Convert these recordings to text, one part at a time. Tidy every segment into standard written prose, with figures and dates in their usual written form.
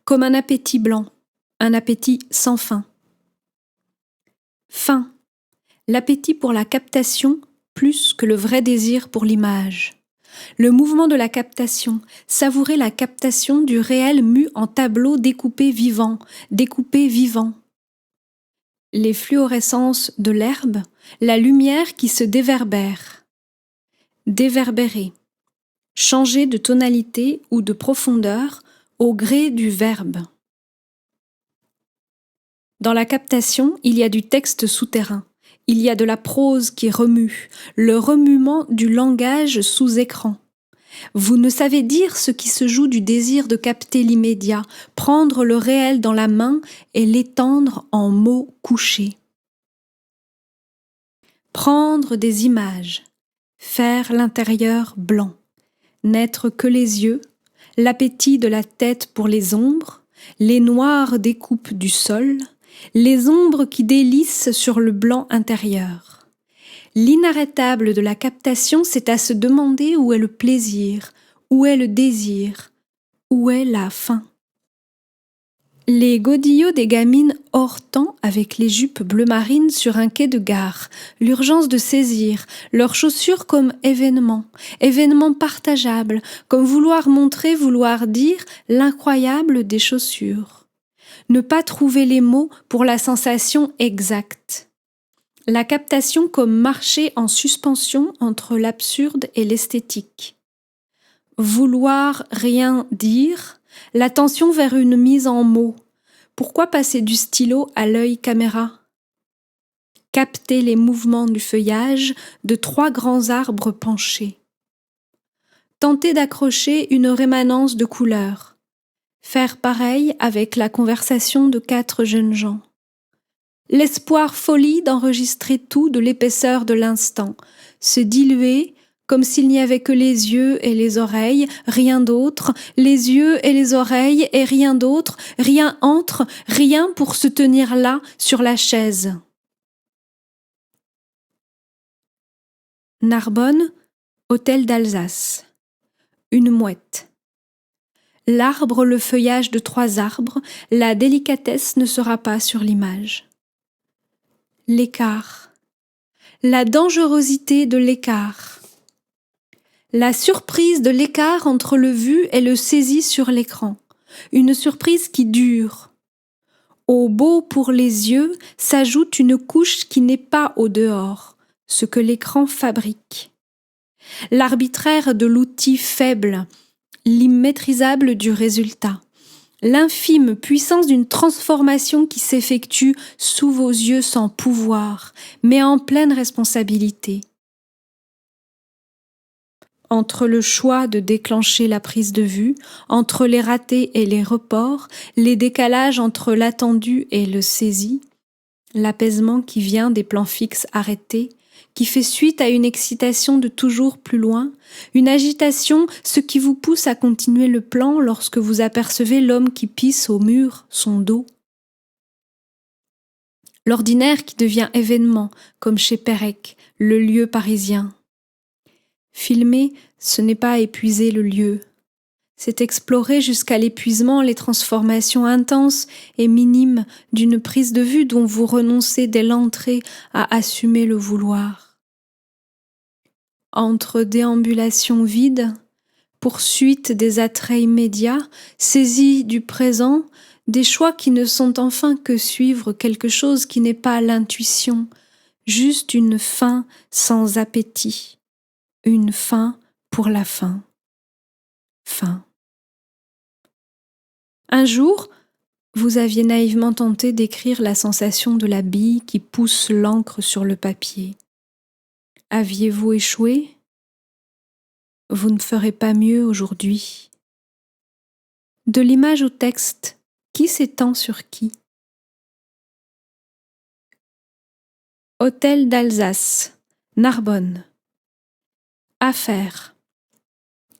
comme un appétit blanc, un appétit sans fin. Faim, l'appétit pour la captation plus que le vrai désir pour l'image. Le mouvement de la captation, savourer la captation du réel mu en tableau découpé vivant. Les fluorescences de l'herbe, la lumière qui se déverbère. Déverbérer, changer de tonalité ou de profondeur au gré du verbe. Dans la captation, il y a du texte souterrain. Il y a de la prose qui remue, le remuement du langage sous écran. Vous ne savez dire ce qui se joue du désir de capter l'immédiat, prendre le réel dans la main et l'étendre en mots couchés. Prendre des images, faire l'intérieur blanc, n'être que les yeux, l'appétit de la tête pour les ombres, les noires découpes du sol, les ombres qui délissent sur le blanc intérieur. L'inarrêtable de la captation, c'est à se demander où est le plaisir, où est le désir, où est la faim. Les godillots des gamines hors temps avec les jupes bleu marine sur un quai de gare, l'urgence de saisir, leurs chaussures comme événement partageable, comme vouloir montrer, vouloir dire l'incroyable des chaussures. Ne pas trouver les mots pour la sensation exacte. La captation comme marcher en suspension entre l'absurde et l'esthétique. Vouloir rien dire, l'attention vers une mise en mots. Pourquoi passer du stylo à l'œil caméra? Capter les mouvements du feuillage de 3 grands arbres penchés. Tenter d'accrocher une rémanence de couleurs. Faire pareil avec la conversation de 4 jeunes gens. L'espoir folie d'enregistrer tout de l'épaisseur de l'instant, se diluer comme s'il n'y avait que les yeux et les oreilles, rien d'autre, les yeux et les oreilles et rien d'autre, rien entre, rien pour se tenir là sur la chaise. Narbonne, hôtel d'Alsace. Une mouette. L'arbre, le feuillage de 3 arbres, la délicatesse ne sera pas sur l'image. L'écart. La dangerosité de l'écart. La surprise de l'écart entre le vu et le saisi sur l'écran. Une surprise qui dure. Au beau pour les yeux s'ajoute une couche qui n'est pas au dehors, ce que l'écran fabrique. L'arbitraire de l'outil faible, l'immaîtrisable du résultat. L'infime puissance d'une transformation qui s'effectue sous vos yeux sans pouvoir, mais en pleine responsabilité. Entre le choix de déclencher la prise de vue, entre les ratés et les reports, les décalages entre l'attendu et le saisi, l'apaisement qui vient des plans fixes arrêtés, qui fait suite à une excitation de toujours plus loin, une agitation, ce qui vous pousse à continuer le plan lorsque vous apercevez l'homme qui pisse au mur son dos. L'ordinaire qui devient événement, comme chez Pérec, le lieu parisien. Filmer, ce n'est pas épuiser le lieu. C'est explorer jusqu'à l'épuisement les transformations intenses et minimes d'une prise de vue dont vous renoncez dès l'entrée à assumer le vouloir. Entre déambulation vide, poursuite des attraits immédiats, saisie du présent, des choix qui ne sont enfin que suivre quelque chose qui n'est pas l'intuition, juste une faim sans appétit, une faim pour la faim. Faim. Un jour, vous aviez naïvement tenté d'écrire la sensation de la bille qui pousse l'encre sur le papier. Aviez-vous échoué? Vous ne ferez pas mieux aujourd'hui. De l'image au texte, qui s'étend sur qui? Hôtel d'Alsace, Narbonne. Affaire.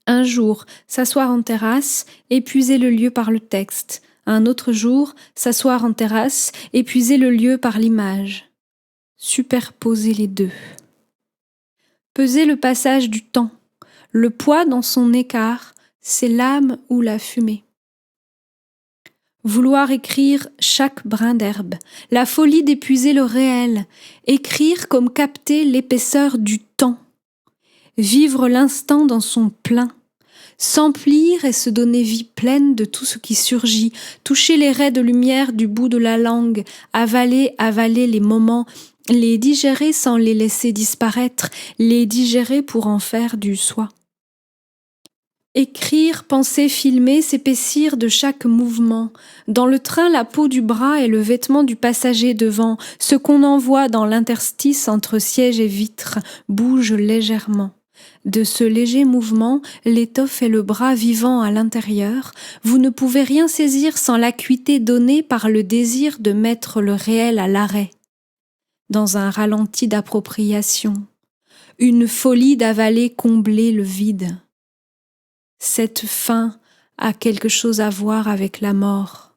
Un jour, s'asseoir en terrasse, épuiser le lieu par le texte. Un autre jour, s'asseoir en terrasse, épuiser le lieu par l'image. Superposer les deux. Peser le passage du temps. Le poids dans son écart, c'est l'âme ou la fumée. vouloir écrire chaque brin d'herbe, la folie d'épuiser le réel, écrire comme capter l'épaisseur du temps, vivre l'instant dans son plein, s'emplir et se donner vie pleine de tout ce qui surgit, toucher les raies de lumière du bout de la langue, avaler les moments, les digérer sans les laisser disparaître, les digérer pour en faire du soi. Écrire, penser, filmer, s'épaissir de chaque mouvement. Dans le train, la peau du bras est le vêtement du passager devant. Ce qu'on envoie dans l'interstice entre siège et vitre bouge légèrement. De ce léger mouvement, l'étoffe et le bras vivant à l'intérieur, vous ne pouvez rien saisir sans l'acuité donnée par le désir de mettre le réel à l'arrêt. Dans un ralenti d'appropriation, une folie d'avaler combler le vide. Cette fin a quelque chose à voir avec la mort.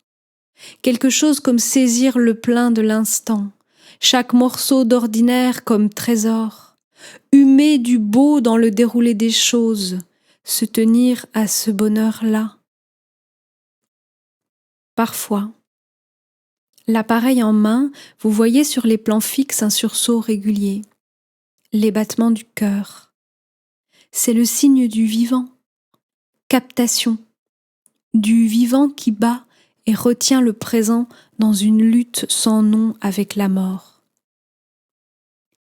Quelque chose comme saisir le plein de l'instant, chaque morceau d'ordinaire comme trésor, humer du beau dans le déroulé des choses, se tenir à ce bonheur-là. Parfois, l'appareil en main, vous voyez sur les plans fixes un sursaut régulier, les battements du cœur. C'est le signe du vivant. Captation, du vivant qui bat et retient le présent dans une lutte sans nom avec la mort.